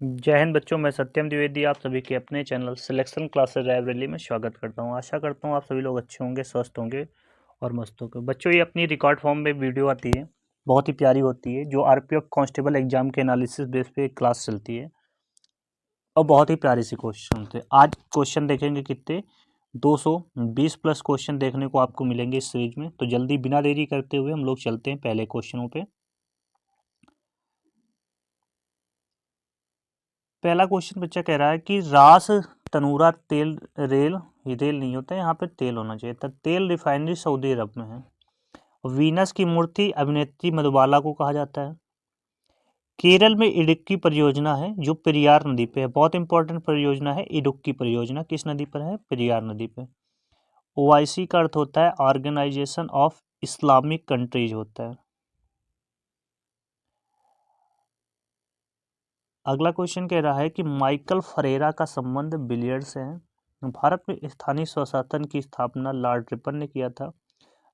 जय हिंद बच्चों, मैं सत्यम द्विवेदी आप सभी के अपने चैनल सिलेक्शन क्लासेस लाइब्रेरी में स्वागत करता हूं। आशा करता हूं आप सभी लोग अच्छे होंगे, स्वस्थ होंगे और मस्त होंगे। बच्चों, ये अपनी रिकॉर्ड फॉर्म में वीडियो आती है, बहुत ही प्यारी होती है, जो आरपीएफ कांस्टेबल एग्जाम के एनालिसिस बेस पे एक क्लास चलती है और बहुत ही प्यारी सी क्वेश्चन होते हैं। आज क्वेश्चन देखेंगे कितने 220 प्लस क्वेश्चन देखने को आपको मिलेंगे इस सीरीज में। तो जल्दी बिना देरी करते हुए हम लोग चलते हैं पहले क्वेश्चनों पे। पहला क्वेश्चन बच्चा कह रहा है कि रास तनूरा तेल रेल, ये रेल नहीं होता है, यहाँ पे तेल होना चाहिए था। तेल रिफाइनरी सऊदी अरब में है। वीनस की मूर्ति अभिनेत्री मधुबाला को कहा जाता है। केरल में इडुक्की परियोजना है जो पेरियार नदी पे है। बहुत इंपॉर्टेंट परियोजना है इडुक्की परियोजना। किस नदी पर है? पेरियार नदी पे। ओआईसी का अर्थ होता है ऑर्गेनाइजेशन ऑफ इस्लामिक कंट्रीज होता है। अगला क्वेश्चन कह रहा है कि माइकल फरेरा का संबंध बिलियर्ड से है। भारत में स्थानीय स्वशासन की स्थापना लॉर्ड रिपन ने किया था।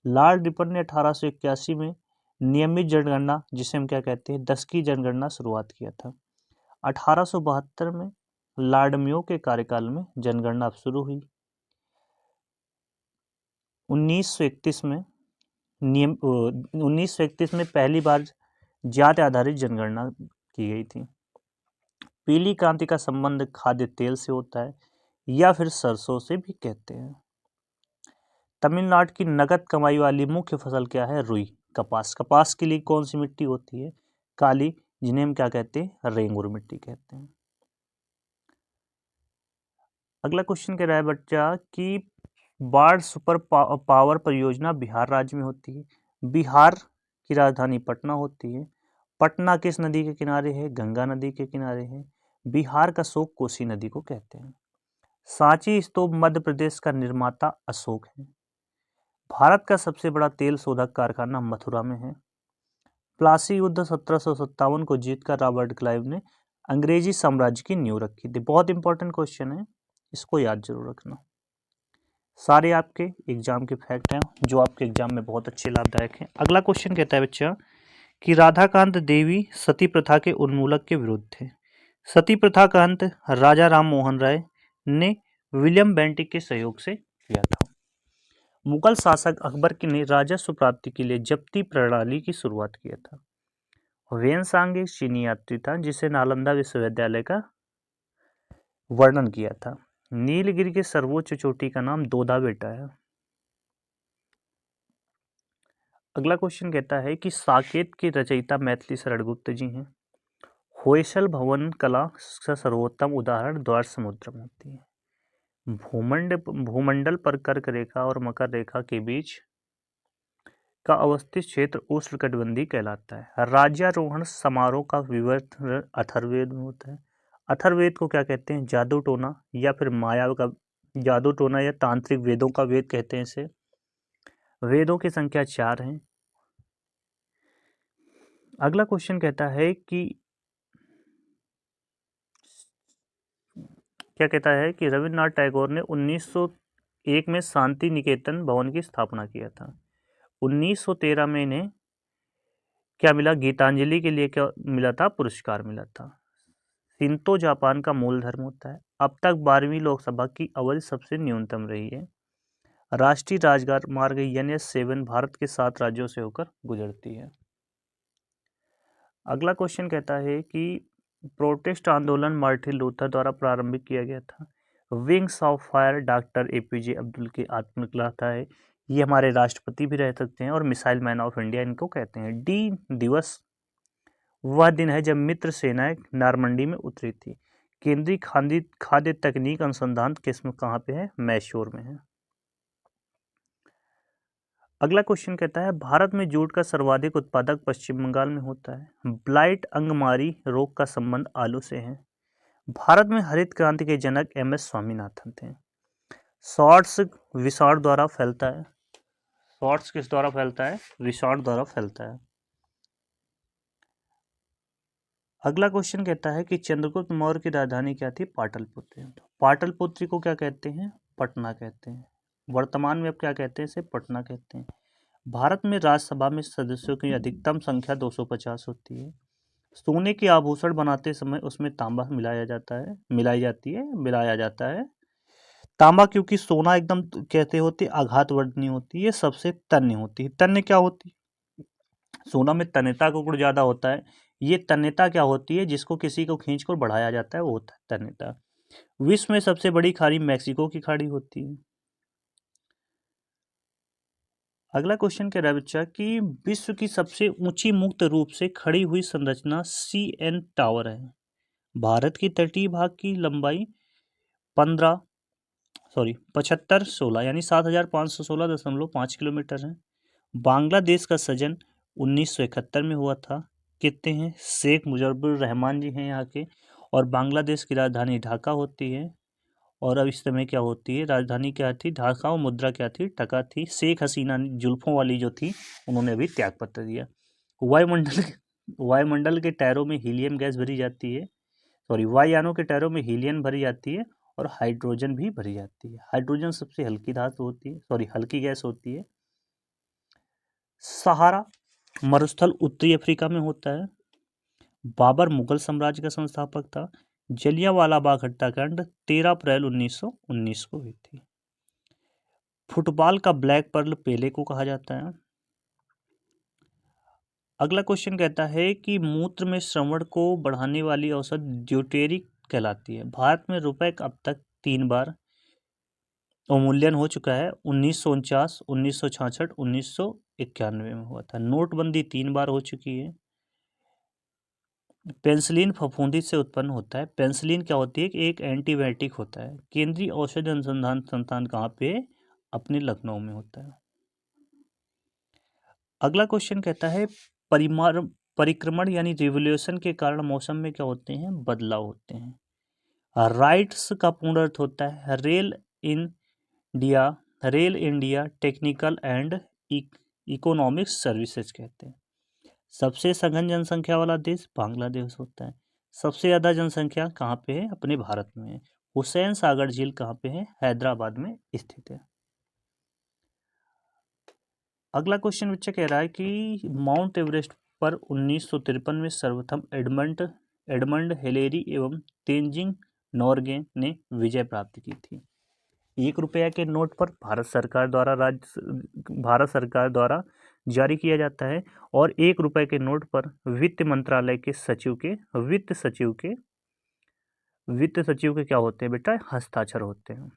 लॉर्ड रिपन ने 1881 में नियमित जनगणना, जिसे हम क्या कहते हैं 10 की जनगणना शुरुआत किया था। 1872 में लॉर्ड मेयो के कार्यकाल में जनगणना शुरू हुई। 1931 में 1931 में पहली बार जाति आधारित जनगणना की गई थी। पीली क्रांति का संबंध खाद्य तेल से होता है या फिर सरसों से भी कहते हैं। तमिलनाडु की नकद कमाई वाली मुख्य फसल क्या है? रुई, कपास। कपास के लिए कौन सी मिट्टी होती है? काली, जिन्हें हम क्या कहते हैं? रेंगुर मिट्टी कहते हैं। अगला क्वेश्चन कह रहा है बच्चा कि बाढ़ सुपर पावर परियोजना बिहार राज्य में होती है। बिहार की राजधानी पटना होती है। पटना किस नदी के किनारे है? गंगा नदी के किनारे है। बिहार का शोक कोसी नदी को कहते हैं। सांची स्तूप मध्य प्रदेश का निर्माता अशोक है। भारत का सबसे बड़ा तेल शोधक कारखाना मथुरा में है। प्लासी युद्ध 1757 को जीतकर रॉबर्ट क्लाइव ने अंग्रेजी साम्राज्य की नींव रखी थी। बहुत इंपॉर्टेंट क्वेश्चन है, इसको याद जरूर रखना। सारे आपके एग्जाम के फैक्ट हैं जो आपके एग्जाम में बहुत अच्छे लाभदायक हैं। अगला क्वेश्चन कहता है बच्चा कि राधाकांत देवी सती प्रथा के उन्मूलक के विरुद्ध थे। सती प्रथा का अंत राजा राम मोहन राय ने विलियम बेंटिक के सहयोग से किया था। मुगल शासक अकबर ने राजस्व प्राप्ति के लिए जब्ती प्रणाली की शुरुआत किया था। वेनसांग एक चीनी यात्री था जिसे नालंदा विश्वविद्यालय का वर्णन किया था। नीलगिरी के सर्वोच्च चोटी का नाम दोदा बेटा है। अगला क्वेश्चन कहता है कि साकेत के रचयिता मैथिली शरण गुप्त जी हैं। होयसल भवन कला का सर्वोत्तम उदाहरण द्वार समुद्रम होती है। भूमंडल पर कर्क रेखा और मकर रेखा के बीच का अवस्थित क्षेत्र उष्णकटिबंधीय कहलाता है। राज्यारोहण समारोह का विवर्तन अथर्ववेद में होता है। अथर्ववेद को क्या कहते हैं? जादू टोना या फिर माया का जादू टोना या तांत्रिक वेदों का वेद कहते हैं इसे। वेदों की संख्या 4 है। अगला क्वेश्चन कहता है कि क्या कहता है कि रविन्द्रनाथ टैगोर ने 1901 में शांति निकेतन भवन की स्थापना किया था। 1913 में इन्हें क्या मिला? गीतांजलि के लिए क्या मिला था? पुरस्कार मिला था। शिंतो जापान का मूल धर्म होता है। अब तक 12वीं लोकसभा की अवधि सबसे न्यूनतम रही है। राष्ट्रीय राजमार्ग NH7 भारत के 7 राज्यों से होकर गुजरती है। अगला क्वेश्चन कहता है कि प्रोटेस्ट आंदोलन मार्टिन लूथर द्वारा प्रारंभिक किया गया था। Wings of fire doctor APJ Abdul की आत्मकथा है। ये हमारे राष्ट्रपति भी रह सकते हैं और मिसाइल मैन ऑफ इंडिया इनको कहते हैं। डी दिवस वह दिन है जब मित्र सेनाएं नारमंडी में उतरी थी। केंद्रीय खाद्य तकनीक अनुसंधान किस्म कहाँ पे है? मैसूर में है। अगला क्वेश्चन कहता है भारत में जूट का सर्वाधिक उत्पादक पश्चिम बंगाल में होता है। ब्लाइट अंगमारी रोग का संबंध आलू से है। भारत में हरित क्रांति के जनक MS स्वामीनाथन थे। शॉर्ट्स विषाणु द्वारा फैलता है। शॉर्ट्स किस द्वारा फैलता है? विषाणु द्वारा फैलता है। अगला क्वेश्चन कहता है कि चंद्रगुप्त मौर्य की राजधानी क्या थी? पाटलिपुत्र। पाटलिपुत्र को क्या कहते हैं? पटना कहते हैं। वर्तमान में अब क्या कहते हैं? इसे पटना कहते हैं। भारत में राज्यसभा में सदस्यों की अधिकतम संख्या 250 होती है। सोने के आभूषण बनाते समय उसमें तांबा मिलाया जाता है। तांबा क्योंकि सोना एकदम कहते होते आघातवर्धनी होती है, सबसे तन्य होती है। तन्य क्या होती है? सोना में तन्यता का गुण ज्यादा होता है। ये तन्यता क्या होती है? जिसको किसी को खींचकर बढ़ाया जाता है, वो होता है तन्यता। विश्व में सबसे बड़ी खाड़ी मैक्सिको की खाड़ी होती है। अगला क्वेश्चन कह रहा है बच्चा कि विश्व की सबसे ऊंची मुक्त रूप से खड़ी हुई संरचना CN टावर है। भारत की तटीय भाग की लंबाई 7516 यानी 7516.5 किलोमीटर है। बांग्लादेश का सृजन 1971 में हुआ था। कितने हैं? शेख मुजीबुर रहमान जी हैं यहाँ के। और बांग्लादेश की राजधानी ढाका होती है। और अब इस समय क्या होती है? राजधानी क्या थी? ढाका। और मुद्रा क्या थी? टका थी। शेख हसीना जुल्फों वाली जो थी, उन्होंने अभी त्यागपत्र दिया। वायुमंडल के टायरों में हीलियम गैस भरी जाती है। वायुयानों के टायरों में हीलियम भरी जाती है और हाइड्रोजन भी भरी जाती है। हाइड्रोजन सबसे हल्की धातु होती है, हल्की गैस होती है। सहारा मरुस्थल उत्तरी अफ्रीका में होता है। बाबर मुगल साम्राज्य का संस्थापक था। जलियांवाला बाग हत्याकांड 13 अप्रैल 1919 को हुई थी। फुटबॉल का ब्लैक पर्ल पेले को कहा जाता है। अगला क्वेश्चन कहता है कि मूत्र में श्रवण को बढ़ाने वाली औषध ड्यूटेरिक कहलाती है। भारत में रुपए का अब तक 3 बार अवमूल्यन हो चुका है। 1949, 1966, 1991 में हुआ था। नोटबंदी 3 बार हो चुकी है। पेंसिलिन फफूंदी से उत्पन्न होता है। पेंसिलिन क्या होती है? एक एंटीबायोटिक होता है। केंद्रीय औषधि अनुसंधान संस्थान कहाँ पे? अपने लखनऊ में होता है। अगला क्वेश्चन कहता है परिक्रमण यानी रिवोल्यूशन के कारण मौसम में क्या होते हैं? बदलाव होते हैं। राइट्स का पूर्ण अर्थ होता है rail India technical and economic services कहते हैं। सबसे सघन जनसंख्या वाला देश बांग्लादेश होता है। सबसे ज्यादा जनसंख्या कहाँ पे है? अपने भारत में है। हुसैन सागर झील कहाँ पे है? हैदराबाद में स्थित है। अगला क्वेश्चन बच्चा कह रहा है कि माउंट एवरेस्ट पर 1953 में सर्वप्रथम एडमंड हिलेरी एवं तेंजिंग नोर्गे ने विजय प्राप्त की थी। 1 रुपया के नोट पर भारत सरकार द्वारा जारी किया जाता है। और 1 रुपए के नोट पर वित्त मंत्रालय के वित्त सचिव के क्या होते हैं बेटा? हस्ताक्षर होते हैं।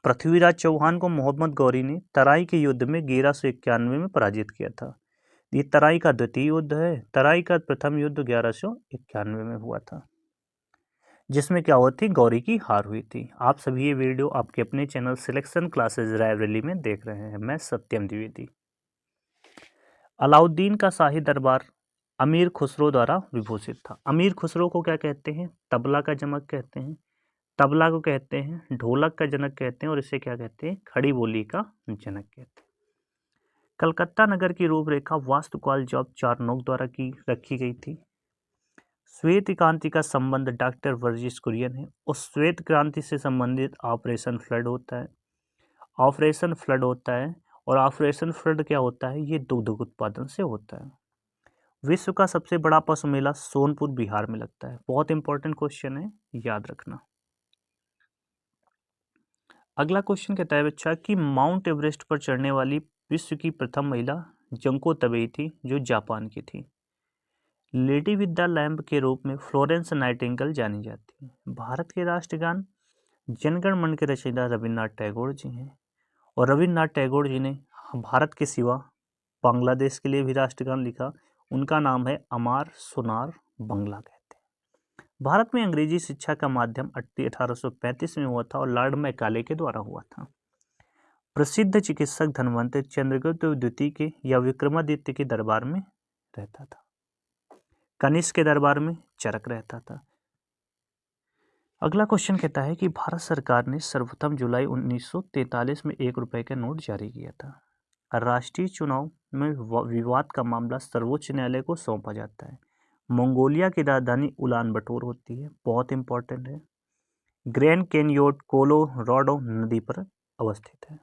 पृथ्वीराज चौहान को मोहम्मद गौरी ने तराई के युद्ध में 1191 में पराजित किया था। ये तराई का द्वितीय युद्ध है। तराई का प्रथम युद्ध 1191 में हुआ था, जिसमें क्या हुआ थी? गौरी की हार हुई थी। आप सभी ये वीडियो आपके अपने चैनल सिलेक्शन क्लासेस लाइब्रेरी में देख रहे हैं। मैं सत्यम द्विवेदी। अलाउद्दीन का शाही दरबार अमीर खुसरो द्वारा विभूषित था। अमीर खुसरो को क्या कहते हैं? तबला का जनक कहते हैं। तबला को कहते हैं ढोलक का जनक कहते हैं। और इसे क्या कहते हैं? खड़ी बोली का जनक कहते हैं। कलकत्ता नगर की रूपरेखा वास्तुकला जॉब चारनोक द्वारा की रखी गई थी। श्वेत क्रांति का संबंध डॉक्टर वर्गीस कुरियन है। उस श्वेत क्रांति से संबंधित ऑपरेशन फ्लड होता है। और ऑपरेशन फ्लड क्या होता है? ये दुग्ध उत्पादन से होता है। विश्व का सबसे बड़ा पशु मेला सोनपुर बिहार में लगता है। बहुत इंपॉर्टेंट क्वेश्चन है, याद रखना। अगला क्वेश्चन कहता है बच्चा कि माउंट एवरेस्ट पर चढ़ने वाली विश्व की प्रथम महिला जंको तबेई थी, जो जापान की थी। लेडी विद द लैम्प के रूप में फ्लोरेंस नाइटिंगेल जानी जाती है। भारत के राष्ट्रगान जनगण मन के रचयिता रविन्द्रनाथ टैगोर जी हैं। और रविन्द्रनाथ टैगोर जी ने भारत के सिवा बांग्लादेश के लिए भी राष्ट्रगान लिखा। उनका नाम है अमार सोनार बंगला कहते हैं। भारत में अंग्रेजी शिक्षा का माध्यम 1835 में हुआ था और लॉर्ड मैकाले के द्वारा हुआ था। प्रसिद्ध चिकित्सक धनवंतरी चंद्रगुप्त द्वितीय के या विक्रमादित्य के दरबार में रहता था। कनिष्क के दरबार में चरक रहता था। अगला क्वेश्चन कहता है कि भारत सरकार ने सर्वप्रथम जुलाई 1943 में 1 रुपए का नोट जारी किया था। राष्ट्रीय चुनाव में विवाद का मामला सर्वोच्च न्यायालय को सौंपा जाता है। मंगोलिया की राजधानी उलान बटोर होती है। बहुत इंपॉर्टेंट है। ग्रैंड कैन्यन कोलोराडो नदी पर अवस्थित है।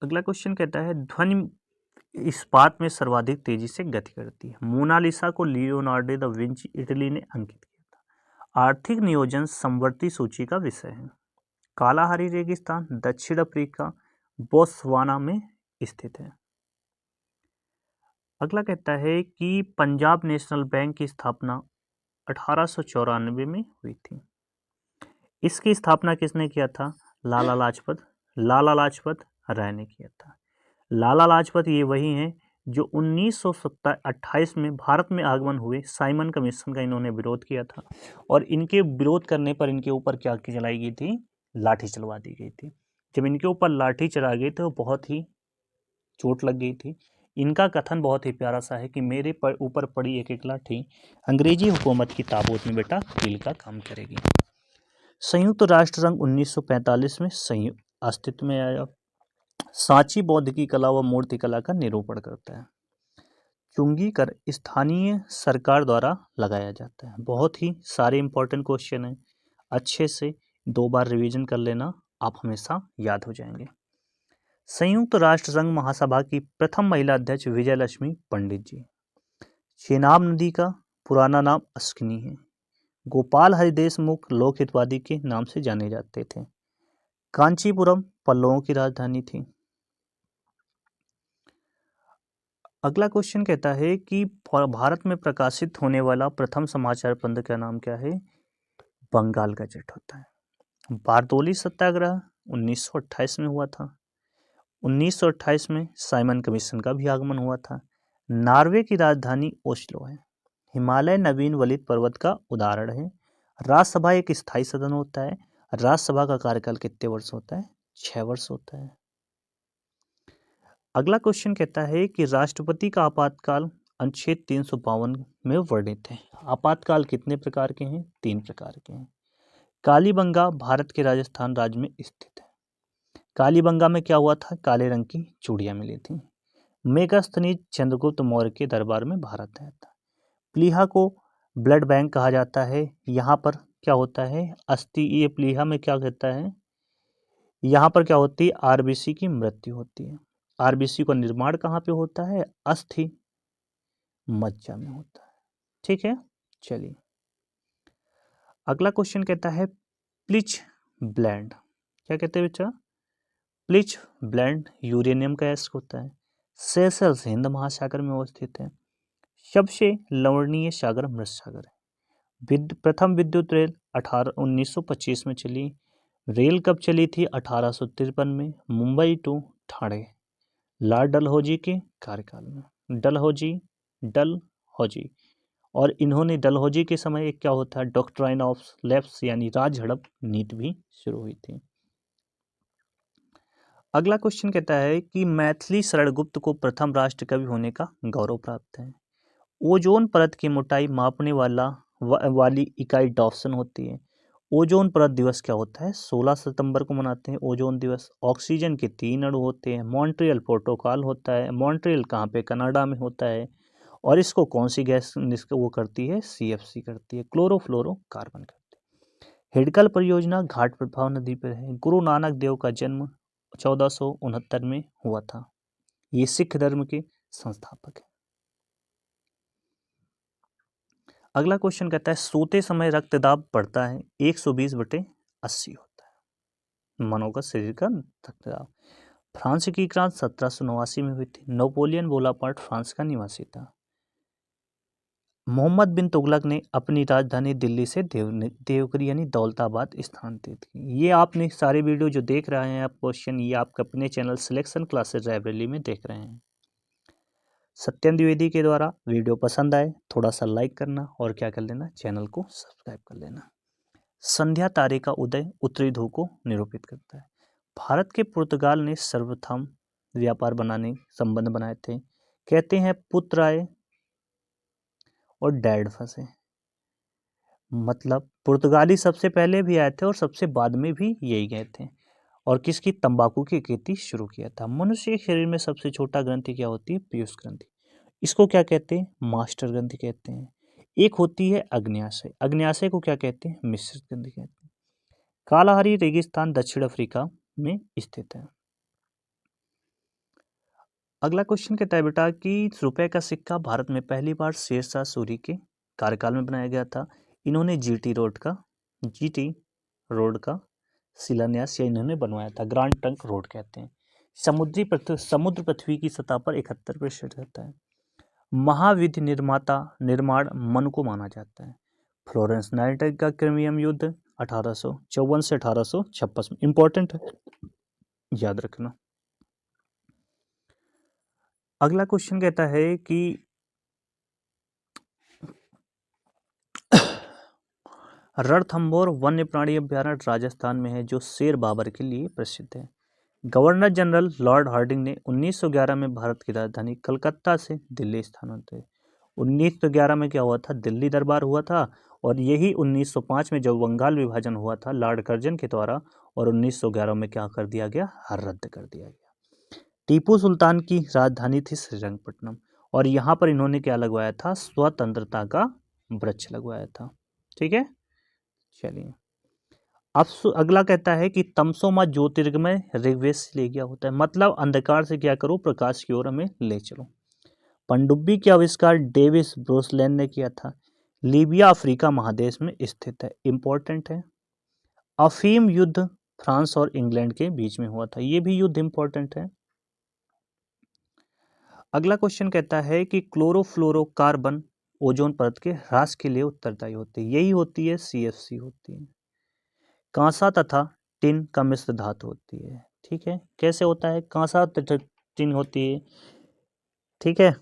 अगला क्वेश्चन कहता है ध्वनि इस्पात में सर्वाधिक तेजी से गति करती है। मोनालिसा को लियोनार्डो दा विंची इटली ने अंकित किया था। आर्थिक नियोजन समवर्ती सूची का विषय है। कालाहारी रेगिस्तान दक्षिण अफ्रीका बोत्सवाना में स्थित है। अगला कहता है कि पंजाब नेशनल बैंक की स्थापना 1894 में हुई थी। इसकी स्थापना किसने किया था? लाला लाजपत राय ने किया था। लाला लाजपत ये वही हैं जो 1928 में भारत में आगमन हुए साइमन कमीशन का इन्होंने विरोध किया था और इनके विरोध करने पर इनके ऊपर क्या चलाई गई थी? लाठी चलवा दी गई थी। जब इनके ऊपर लाठी चला गई तो बहुत ही चोट लग गई थी। इनका कथन बहुत ही प्यारा सा है कि मेरे ऊपर पड़ी एक एक लाठी अंग्रेजी हुकूमत की ताबूत में बेटा कील का काम करेगी। संयुक्त राष्ट्र संघ 1945 में अस्तित्व में आया। सांची बौद्ध की कला व मूर्ति कला का निरूपण करता है। चुंगी कर स्थानीय सरकार द्वारा लगाया जाता है। बहुत ही सारे इंपॉर्टेंट क्वेश्चन हैं, अच्छे से 2 बार रिवीजन कर लेना, आप हमेशा याद हो जाएंगे। संयुक्त राष्ट्र संघ महासभा की प्रथम महिला अध्यक्ष विजयलक्ष्मी पंडित जी। चेनाब नदी का पुराना नाम अस्किनी है। गोपाल हरि देशमुख लोक हितवादी के नाम से जाने जाते थे। कांचीपुरम पल्लवों की राजधानी थी। अगला क्वेश्चन कहता है कि भारत में प्रकाशित होने वाला प्रथम समाचार पत्र का नाम क्या है? बंगाल गजट होता है। बारदोली सत्याग्रह 1928 में हुआ था। 1928 में साइमन कमीशन का भी आगमन हुआ था। नॉर्वे की राजधानी ओस्लो है। हिमालय नवीन वलित पर्वत का उदाहरण है। राज्यसभा एक स्थायी सदन होता है। राज्यसभा का कार्यकाल कितने वर्ष होता है? 6 वर्ष होता है। अगला क्वेश्चन कहता है कि राष्ट्रपति का आपातकाल अनुच्छेद 352 में वर्णित है। आपातकाल कितने प्रकार के हैं? 3 प्रकार के हैं। कालीबंगा भारत के राजस्थान राज्य में स्थित है। कालीबंगा में क्या हुआ था? काले रंग की चूड़ियां मिली थी। मेगास्थनीज चंद्रगुप्त मौर्य के दरबार में भारत आया था। प्लीहा को ब्लड बैंक कहा जाता है। यहाँ पर क्या होता है? अस्थि, ये प्लीहा में क्या कहता है? यहाँ पर क्या होती है? आरबीसी की मृत्यु होती है। आरबीसी का निर्माण कहाँ पे होता है? अस्थि मज्जा में होता है। ठीक है, चलिए अगला क्वेश्चन कहता है प्लिच ब्लेंड। क्या कहते हैं बच्चा? प्लिच ब्लेंड यूरेनियम का एस्क होता है। सेशल्स हिंद महासागर में अवस्थित है। सबसे लवणीय सागर मृत सागर है। प्रथम विद्युत रेल 1925 में चली। रेल कब चली थी? 1853 में, मुंबई टू ठाणे, लॉर्ड डलहौजी के कार्यकाल में। डलहौजी और इन्होंने डलहौजी के समय एक क्या होता है? डॉक्ट्राइन ऑफ लैप्स यानी राज हड़प नीति भी शुरू हुई थी। अगला क्वेश्चन कहता है कि मैथिली शरणगुप्त को प्रथम राष्ट्र कवि होने का गौरव प्राप्त है। ओजोन परत की मोटाई मापने वाली इकाई डॉप्सन होती है। ओजोन परत दिवस क्या होता है? 16 सितंबर को मनाते हैं ओजोन दिवस। ऑक्सीजन के 3 अणु होते हैं। मॉन्ट्रियल प्रोटोकॉल होता है। मॉन्ट्रियल कहाँ पे? कनाडा में होता है। और इसको कौन सी गैस वो करती है? CFC करती है, क्लोरोफ्लोरोकार्बन करती है। हिडकल परियोजना घाट प्रभाव नदी पर है। गुरु नानक देव का जन्म 1469 में हुआ था। ये सिख धर्म के संस्थापक है। अगला क्वेश्चन कहता है सोते समय रक्तदाब बढ़ता है। 120/80 होता है मनोगत शरीर का रक्तदाब। फ्रांस की क्रांति 1789 में हुई थी। नेपोलियन बोनापार्ट फ्रांस का निवासी था। मोहम्मद बिन तुगलक ने अपनी राजधानी दिल्ली से देवगिरी यानी दौलताबाद स्थानांतरित की। ये आपने सारे वीडियो जो देख रहे हैं आप क्वेश्चन, ये आप अपने चैनल सिलेक्शन क्लासेस लाइब्रेरी में देख रहे हैं। सत्यम द्विवेदी के द्वारा वीडियो पसंद आए थोड़ा सा लाइक करना और क्या कर लेना? चैनल को सब्सक्राइब कर लेना। संध्या तारे का उदय उत्तरी ध्रुव को निरूपित करता है। भारत के पुर्तगाल ने सर्वप्रथम व्यापार बनाने संबंध बनाए थे। कहते हैं पुत्र आए और डैड फंसे। मतलब पुर्तगाली सबसे पहले भी आए थे और सबसे बाद में भी यही गए थे। और किसकी? तंबाकू की खेती शुरू किया था। मनुष्य के शरीर में सबसे छोटा ग्रंथि क्या होती है? पीयूष ग्रंथि। इसको क्या कहते हैं? मास्टर ग्रंथि कहते हैं। एक होती है अग्न्याशय। अग्न्याशय को क्या कहते हैं? मिश्रित ग्रंथि कहते हैं। कालाहारी रेगिस्तान दक्षिण अफ्रीका में स्थित है। अगला क्वेश्चन कहता है बेटा कि रुपए का सिक्का भारत में पहली बार शेरशाह सूरी के कार्यकाल में बनाया गया था। इन्होंने जीटी रोड का शिलान्यास या इन्होंने बनवाया था। ग्रांड ट्रंक रोड कहते हैं। समुद्र पृथ्वी की सतह पर 71% रहता है। महाविधि निर्माण मन को माना जाता है। फ्लोरेंस नाइटिंगेल का क्रिमियम युद्ध 1854 से 1856 में। इंपॉर्टेंट है, याद रखना। अगला क्वेश्चन कहता है कि रणथंभौर वन्य प्राणी अभ्यारण्य राजस्थान में है, जो शेर बाबर के लिए प्रसिद्ध है। गवर्नर जनरल लॉर्ड हार्डिंग ने 1911 में भारत की राजधानी कलकत्ता से दिल्ली स्थानांतरित। 1911 में क्या हुआ था? दिल्ली दरबार हुआ था। और यही 1905 में जब बंगाल विभाजन हुआ था लॉर्ड कर्जन के द्वारा, और 1911 में क्या कर दिया गया? रद्द कर दिया गया। टीपू सुल्तान की राजधानी थी श्रीरंगपट्टनम, और यहाँ पर इन्होंने क्या लगवाया था? स्वतंत्रता का वृक्ष लगवाया था। ठीक है, चलिए। अब अगला कहता है कि तमसोमा ज्योतिर्गमय ऋग्वेद से ले गया होता है। मतलब अंधकार से क्या करो? प्रकाश की ओर हमें ले चलो। पनडुब्बी का आविष्कार डेविस ब्रोसलैंड ने किया था। लीबिया अफ्रीका महादेश में स्थित है। इंपॉर्टेंट है। अफीम युद्ध फ्रांस और इंग्लैंड के बीच में हुआ था। ये भी युद्ध इंपॉर्टेंट है। अगला क्वेश्चन कहता है कि क्लोरोफ्लोरोकार्बन ओजोन परत के ह्रास के लिए उत्तरदायी होती है। यही होती है CFC होती है। कांसा तथा टिन का मिश्र धातु होती है। ठीक है, कैसे होता है? कांसा तथा टिन होती है। ठीक है,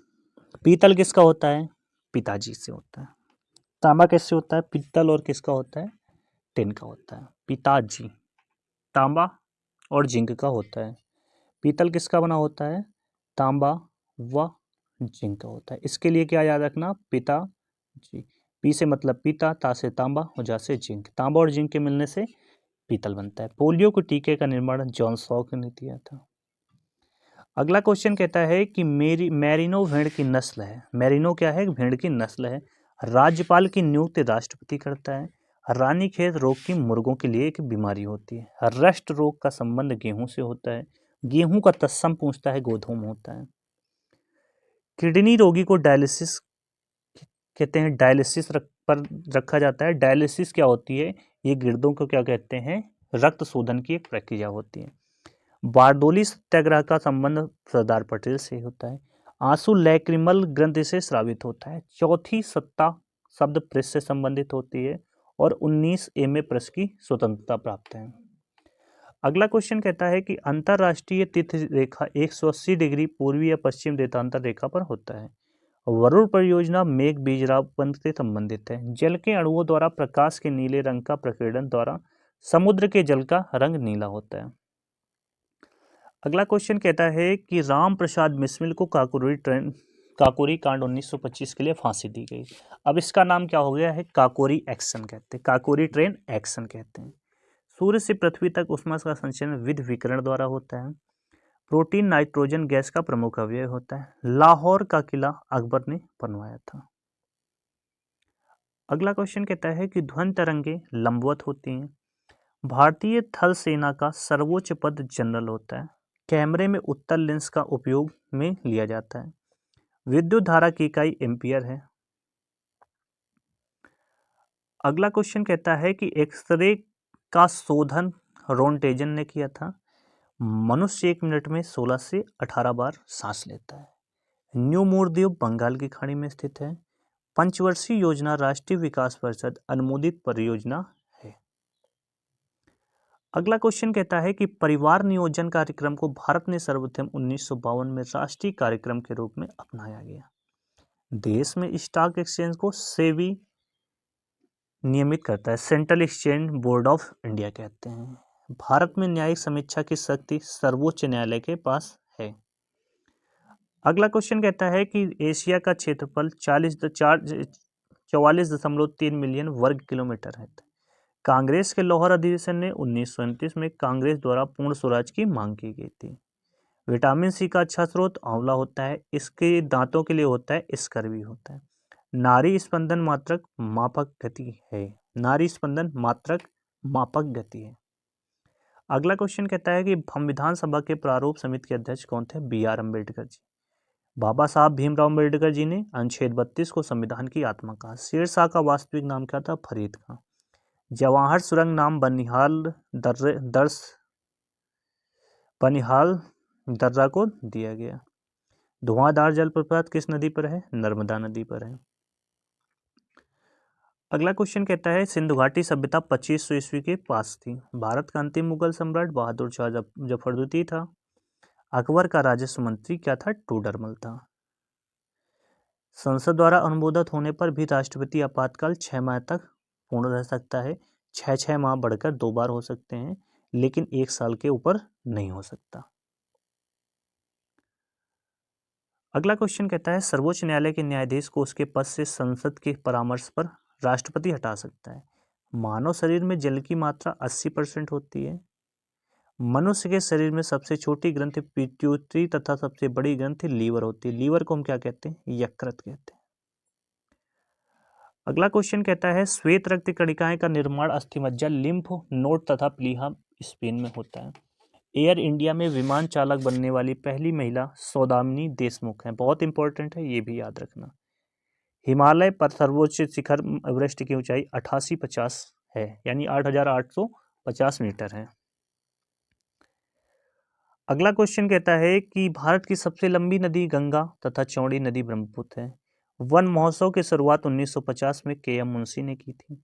पीतल किसका होता है? पिताजी से होता है। तांबा कैसे होता है? पीतल और किसका होता है? टिन का होता है। पिताजी तांबा और जिंक का होता है। पीतल किसका बना होता है? तांबा व जिंक का होता है। इसके लिए क्या याद रखना? पिताजी। पी से मतलब पिता, ता से तांबा और जा से जिंक। तांबा और जिंक के मिलने से पीतल बनता है। पोलियो के टीके का निर्माण जॉन सॉक ने किया था। अगला क्वेश्चन कहता है कि मैरिनो भेड़ की नस्ल है। मैरिनो क्या है? भेड़ की नस्ल है। राज्यपाल की नियुक्ति राष्ट्रपति करता है। रानीखेत रोग की मुर्गों के लिए एक बीमारी होती है। रस्ट रोग का संबंध गेहूं से होता है। गेहूं का तत्सम पूछता है, गोधूम होता है। किडनी रोगी को डायलिसिस कहते हैं। डायलिसिस पर रखा जाता है। डायलिसिस क्या होती है? ये गिरदों को क्या कहते हैं? रक्त शोधन की एक प्रक्रिया होती है। बारडोली सत्याग्रह का संबंध सरदार पटेल से होता है। आंसू लैक्रिमल ग्रंथि से स्रावित होता है। चौथी सत्ता शब्द प्रेस से संबंधित होती है। और 19 में प्रेस की स्वतंत्रता प्राप्त है। अगला क्वेश्चन कहता है कि अंतरराष्ट्रीय तिथि रेखा 180 डिग्री पूर्वी या पश्चिम देशांतर रेखा पर होता है। वरुण परियोजना मेघ बीजरापन से संबंधित है। जल के अणुओं द्वारा प्रकाश के नीले रंग का प्रकीर्णन द्वारा समुद्र के जल का रंग नीला होता है। अगला क्वेश्चन कहता है कि राम प्रसाद बिस्मिल को काकोरी कांड 1925 के लिए फांसी दी गई। अब इसका नाम क्या हो गया है? काकोरी एक्शन कहते हैं। काकोरी ट्रेन एक्शन कहते हैं। सूर्य से पृथ्वी तक उष्मा का संचरण विद्युत विकिरण द्वारा होता है। प्रोटीन नाइट्रोजन गैस का प्रमुख अवयव होता है। लाहौर का किला अकबर ने बनवाया था। अगला क्वेश्चन कहता है कि ध्वनि तरंगे लंबवत होती हैं। भारतीय थल सेना का सर्वोच्च पद जनरल होता है। कैमरे में उत्तल लेंस का उपयोग में लिया जाता है। विद्युत धारा की इकाई एम्पियर है। अगला क्वेश्चन कहता है कि एक्सरे का शोधन रोन्टेजन ने किया था। मनुष्य 1 मिनट में 16 से 18 बार सांस लेता है। न्यू मूरद्वीप बंगाल की खाड़ी में स्थित है। पंचवर्षीय योजना राष्ट्रीय विकास परिषद अनुमोदित परियोजना है। अगला क्वेश्चन कहता है कि परिवार नियोजन कार्यक्रम को भारत ने सर्वप्रथम 1952 में राष्ट्रीय कार्यक्रम के रूप में अपनाया गया। देश में स्टॉक एक्सचेंज को सेबी नियमित करता है। Central exchange board of India कहते हैं। भारत में न्यायिक समीक्षा की शक्ति सर्वोच्च न्यायालय के पास है। अगला क्वेश्चन कहता है कि एशिया का क्षेत्रफल 44.3 मिलियन वर्ग किलोमीटर है। कांग्रेस के लाहौर अधिवेशन ने 1929 में कांग्रेस द्वारा पूर्ण स्वराज की मांग की गई थी। विटामिन सी का अच्छा स्रोत आंवला होता है। इसके दांतों के लिए होता है, स्कर्वी होता है। नारी स्पंदन मात्रक मापक गति है। नारी स्पंदन मात्रक मापक गति है। अगला क्वेश्चन कहता है कि हम विधानसभा के प्रारूप समिति के अध्यक्ष कौन थे? BR अम्बेडकर जी। बाबा साहब भीमराव अम्बेडकर जी ने अनुच्छेद 32 को संविधान की आत्मा कहा। शेरशाह का वास्तविक नाम क्या था? फरीद खां। जवाहर सुरंग नाम बनिहाल दर्रा को दिया गया। धुआंधार जलप्रपात किस नदी पर है? नर्मदा नदी पर है। अगला क्वेश्चन कहता है सिंधु घाटी सभ्यता 2500 ईस्वी के पास थी। भारत का अंतिम मुगल सम्राट बहादुर शाह जफर द्वितीय था। अकबर का राजस्व मंत्री क्या था? टोडरमल था। संसद द्वारा अनुमोदित होने पर भी राष्ट्रपति आपातकाल 6 माह तक पूर्ण रह सकता है। 6 माह बढ़कर 2 बार हो सकते हैं, लेकिन 1 साल के ऊपर नहीं हो सकता। अगला क्वेश्चन कहता है सर्वोच्च न्यायालय के न्यायाधीश को उसके पद से संसद के परामर्श पर राष्ट्रपति हटा सकता है। मानव शरीर में जल की मात्रा 80% होती है। मनुष्य के शरीर में सबसे छोटी ग्रंथि पिट्यूटरी तथा सबसे बड़ी ग्रंथि लीवर होती है। लीवर को हम क्या कहते हैं? यकृत कहते हैं। अगला क्वेश्चन कहता है श्वेत रक्त कणिकाएं का निर्माण अस्थिमज्जा, लिम्फ नोड तथा प्लीहा स्पेन में होता है। एयर इंडिया में विमान चालक बनने वाली पहली महिला सौदामिनी देशमुख है। बहुत इंपॉर्टेंट है, ये भी याद रखना। हिमालय पर सर्वोच्च शिखर एवरेस्ट की ऊंचाई 8850 है, यानी 8850 मीटर है। अगला क्वेश्चन कहता है कि भारत की सबसे लंबी नदी गंगा तथा चौड़ी नदी ब्रह्मपुत्र है। वन महोत्सव की शुरुआत 1950 में के एम मुंशी ने की थी।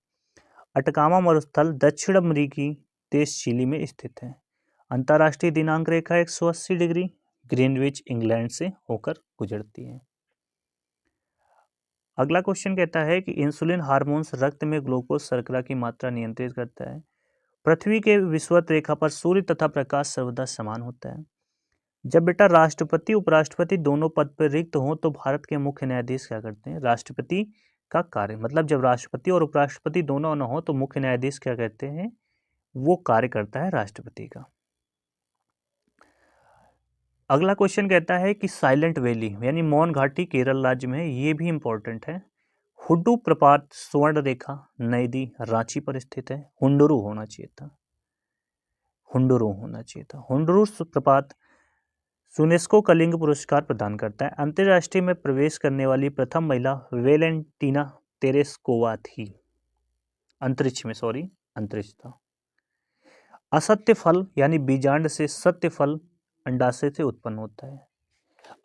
अटकामा मरुस्थल दक्षिण अमेरिकी देश चिली में स्थित है। अंतर्राष्ट्रीय दिनांक रेखा 180 डिग्री ग्रीनविच इंग्लैंड से होकर गुजरती है। अगला क्वेश्चन कहता है कि इंसुलिन हार्मोन्स रक्त में ग्लूकोज शर्करा की मात्रा नियंत्रित करता है। पृथ्वी के विषुवत रेखा पर सूर्य तथा प्रकाश सर्वदा समान होता है। जब बेटा राष्ट्रपति उपराष्ट्रपति दोनों पद पर रिक्त हों तो भारत के मुख्य न्यायाधीश क्या करते हैं? राष्ट्रपति का कार्य, मतलब जब राष्ट्रपति और उपराष्ट्रपति दोनों न हो तो मुख्य न्यायाधीश क्या कहते हैं? वो कार्य करता है राष्ट्रपति का। अगला क्वेश्चन कहता है कि साइलेंट वैली यानी मौन घाटी केरल राज्य में है। ये भी इंपॉर्टेंट है। हुड्डू प्रपात स्वर्ण रेखा नदी रांची पर स्थित है। हुंडुरु होना चाहिए था, हुंडुरु होना चाहिए था। हुंडुरु प्रपात यूनेस्को कलिंग पुरस्कार प्रदान करता है। अंतर्राष्ट्रीय में प्रवेश करने वाली प्रथम महिला वेलेंटीना तेरेस्कोवा थी। अंतरिक्ष था। असत्य फल यानी बीजांड से सत्य फल अंडाशय से उत्पन्न होता है।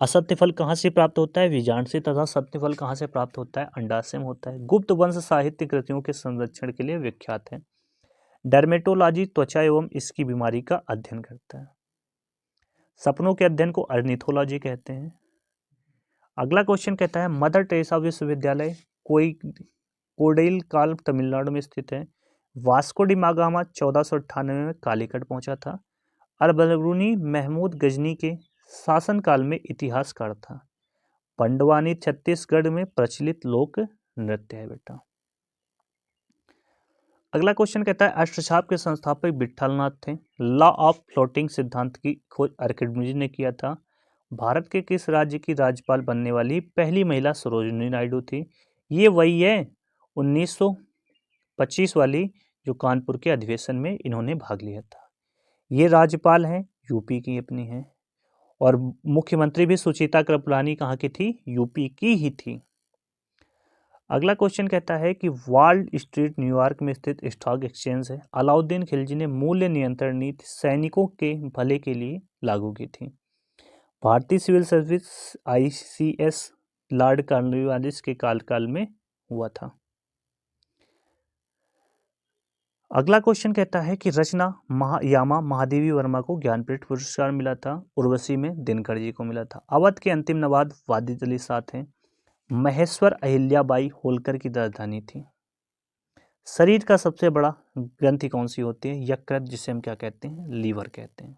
असत्य फल कहाँ से प्राप्त होता है? बीजांड से। तथा सत्य फल कहाँ से प्राप्त होता है? अंडाशय में होता है। गुप्त वंश साहित्य कृतियों के संरक्षण के लिए विख्यात है। डर्मेटोलॉजी त्वचा एवं इसकी बीमारी का अध्ययन करता है। सपनों के अध्ययन को अर्निथोलॉजी कहते हैं। अगला क्वेश्चन कहता है मदर टेरेसा विश्वविद्यालय कोडैलकाल तमिलनाडु में स्थित है। वास्को डी गामा 1498 में कालीकट पहुंचा था। अल-बरूनी महमूद गजनी के शासनकाल में इतिहासकार था। पंडवानी छत्तीसगढ़ में प्रचलित लोक नृत्य है बेटा। अगला क्वेश्चन कहता है अष्टछाप के संस्थापक विट्ठलनाथ थे। लॉ ऑफ फ्लोटिंग सिद्धांत की खोज आर्किमिडीज ने किया था। भारत के किस राज्य की राज्यपाल बनने वाली पहली महिला सरोजिनी नायडू थी? ये वही है 1925 वाली जो कानपुर के अधिवेशन में इन्होंने भाग लिया था। ये राज्यपाल हैं, यूपी की अपनी है। और मुख्यमंत्री भी सुचिता कृपलानी कहाँ की थी? यूपी की ही थी। अगला क्वेश्चन कहता है कि वॉल स्ट्रीट न्यूयॉर्क में स्थित स्टॉक एक्सचेंज है। अलाउद्दीन खिलजी ने मूल्य नियंत्रण नीति सैनिकों के भले के लिए लागू की थी। भारतीय civil service ICS lord Cornwallis के काल में हुआ था। अगला क्वेश्चन कहता है कि रचना यामा महादेवी वर्मा को ज्ञानपीठ पुरस्कार मिला था। उर्वशी में दिनकर जी को मिला था। अवध के अंतिम नवाब वाजिद अली शाह थे। महेश्वर अहिल्याबाई होलकर की राजधानी थी। शरीर का सबसे बड़ा ग्रंथि कौन सी होती है? यकृत, जिसे हम क्या कहते हैं? लीवर कहते हैं।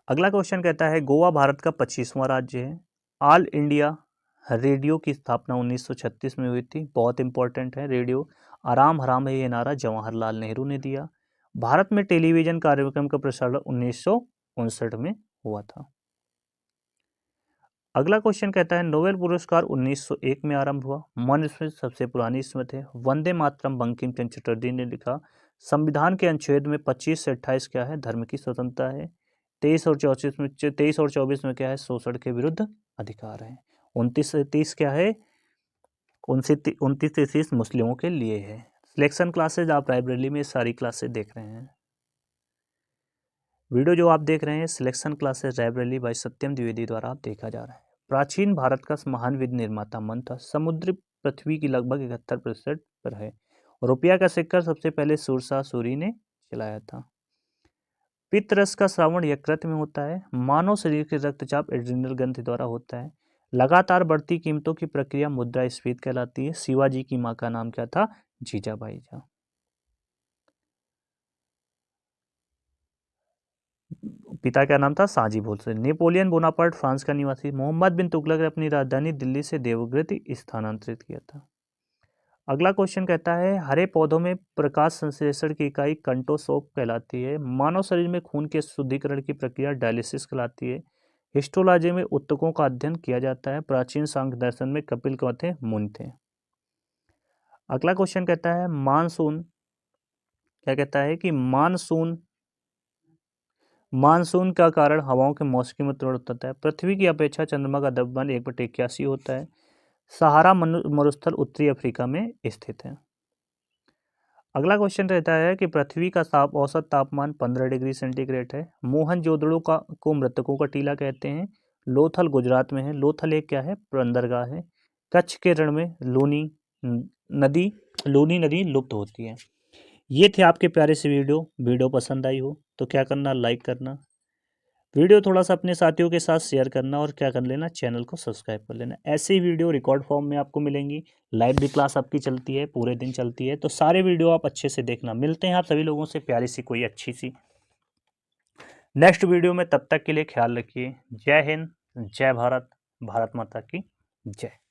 अगला क्वेश्चन कहता है गोवा भारत का 25वां राज्य है। ऑल इंडिया रेडियो की स्थापना 1936 में हुई थी। बहुत इंपॉर्टेंट है रेडियो। आराम हराम है ये नारा जवाहरलाल नेहरू ने दिया। भारत में टेलीविजन कार्यक्रम का प्रसारण 1959 में हुआ था। अगला क्वेश्चन कहता है नोबेल पुरस्कार 1901 में आरंभ हुआ। मनुस्मृति सबसे पुरानी स्मृति है। वंदे मातरम बंकिम चंद्र चटर्जी ने लिखा। संविधान के अनुच्छेद में 25 से 28 क्या है? धर्म की स्वतंत्रता है। 23 और 24 में क्या है, शोषण के विरुद्ध अधिकार है। 29 से 30 क्या है, 29 से 30 मुस्लिमों के लिए है। सिलेक्शन क्लासेज आप लाइब्रेरी में सारी क्लासेज देख रहे हैं। वीडियो जो आप देख रहे हैं सिलेक्शन क्लासेस लाइब्रेरी बाय सत्यम द्विवेदी द्वारा आप देखा जा रहा है। प्राचीन भारत का महान विधि निर्माता मंत्र समुद्र पृथ्वी की लगभग 71% पर है। रुपया का सिक्का सबसे पहले सूरशाह सूरी ने चलाया था। पित्त रस का श्रावण यकृत में होता है। मानव शरीर के रक्तचाप एड्रिनल ग्रंथि द्वारा होता है। लगातार बढ़ती कीमतों की प्रक्रिया मुद्रास्फीति कहलाती है। शिवाजी की मां का नाम क्या था, जीजाबाई झा। पिता का नाम था साजी भोसले। नेपोलियन बोनापार्ट फ्रांस का निवासी। मोहम्मद बिन तुगलक ने अपनी राजधानी दिल्ली से देवगिरी स्थानांतरित किया था। अगला क्वेश्चन कहता है हरे पौधों में प्रकाश संश्लेषण की इकाई कंटोसोप कहलाती है। मानव शरीर में खून के शुद्धिकरण की प्रक्रिया डायलिसिस कहलाती है। हिस्टोलॉजी में ऊतकों का अध्ययन किया जाता है। प्राचीन सांख्य दर्शन में कपिल कौन थे, मुनि थे। अगला क्वेश्चन कहता है मानसून, क्या कहता है कि मानसून का कारण हवाओं के मौसम में परिवर्तन होता है। पृथ्वी की अपेक्षा चंद्रमा का द्रव्यमान 1/81 होता है। सहारा मरुस्थल उत्तरी अफ्रीका में स्थित है। अगला क्वेश्चन रहता है कि पृथ्वी का औसत तापमान 15 डिग्री सेंटीग्रेड है। मोहनजोदड़ो को मृतकों का टीला कहते हैं। लोथल गुजरात में है। लोथल एक क्या है, बंदरगाह है। कच्छ के रण में लूनी नदी लुप्त होती है। ये थे आपके प्यारे से वीडियो पसंद आई हो तो क्या करना, लाइक करना, वीडियो थोड़ा सा अपने साथियों के साथ शेयर करना और क्या कर लेना, चैनल को सब्सक्राइब कर लेना। ऐसे ही वीडियो रिकॉर्ड फॉर्म में आपको मिलेंगी। लाइव भी क्लास आपकी चलती है, पूरे दिन चलती है, तो सारे वीडियो आप अच्छे से देखना। मिलते हैं आप सभी लोगों से प्यारी सी कोई अच्छी सी नेक्स्ट वीडियो में। तब तक के लिए ख्याल रखिए। जय हिंद, जय भारत, भारत माता की जय।